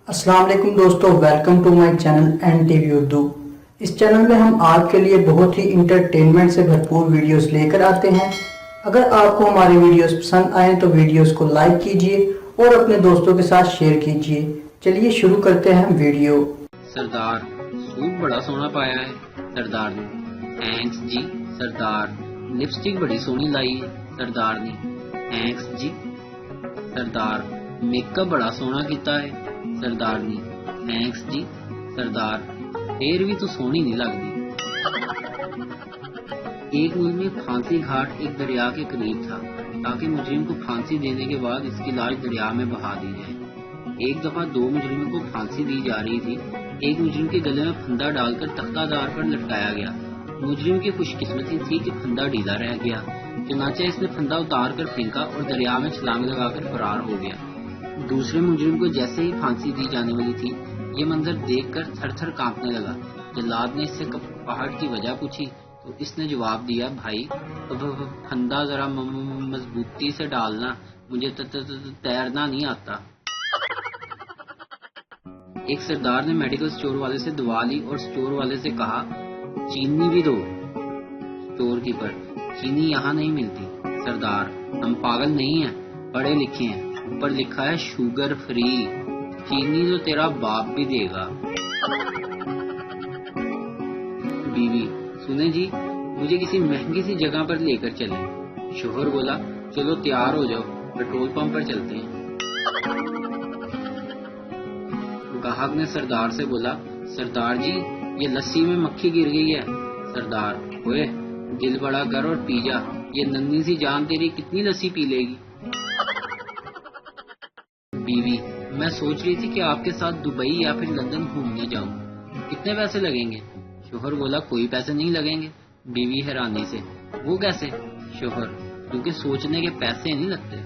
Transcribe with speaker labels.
Speaker 1: अस्सलाम वालेकुम दोस्तों, welcome to my channel N TV Urdu. इस चैनल में हम आपके लिए बहुत ही इंटरटेनमेंट से भरपूर वीडियोस लेकर आते हैं। अगर आपको हमारी वीडियोस पसंद आए तो वीडियोस को लाइक कीजिए और अपने दोस्तों के साथ शेयर कीजिए। चलिए शुरू करते हैं वीडियो।
Speaker 2: सरदार सूट बड़ा सोहना पाया है। सरदार ने थैंक्स जी। सरदार लिपस्टिक बड़ी सोहनी लाई है। सरदार ने थैंक्स जी। सरदार मेकअप बड़ा सोहना कीता है। सरदार ने थैंक्स जी। सरदार फिर भी तो सोहनी नहीं लगती। एक मुजरिम फांसी घाट एक दरिया के करीब था ताकि मुजरिम को फांसी देने के बाद इसकी लाश दरिया में बहा दी जाए। एक दफा दो मुजरिमों को फांसी दी जा रही थी। एक मुजरिम के गले में फंदा डालकर तख्तादार पर लटकाया गया। मुजरिम की खुशकिस्मती थी कि फंदा ढीला रह गया, चुनाचे इसने फंदा उतार कर फेंका और दरिया में छलांग लगाकर फरार हो गया। दूसरे मुजरिम को जैसे ही फांसी दी जाने वाली थी, ये मंजर देखकर थर-थर कांपने लगा। जल्लाद ने इससे कपकपाहट की वजह पूछी तो इसने जवाब दिया, भाई फंदा जरा मजबूती से डालना, मुझे तैरना नहीं आता। एक सरदार ने मेडिकल स्टोर वाले से दवा ली और स्टोर वाले से कहा, चीनी भी दो। स्टोर कीपर, चीनी यहाँ नहीं मिलती। सरदार, हम पागल नहीं हैं, पढ़े लिखे हैं, ऊपर लिखा है शुगर फ्री। चीनी तो तेरा बाप भी देगा। बीवी, सुने जी, मुझे किसी महंगी सी जगह पर लेकर चलें। शोहर बोला, चलो तैयार हो जाओ, पेट्रोल पंप पर चलते हैं। ग्राहक ने सरदार से बोला, सरदार जी, ये लस्सी में मक्खी गिर गई है। सरदार, ओए दिल बड़ा कर और पी जा, ये नन्ही सी जान तेरी कितनी लस्सी पी लेगी। बीवी, मैं सोच रही थी कि आपके साथ दुबई या फिर लंदन घूमने जाऊं, कितने पैसे लगेंगे? शोहर बोला, कोई पैसे नहीं लगेंगे। बीवी हैरानी से, वो कैसे? शोहर, क्योंकि सोचने के पैसे नहीं लगते।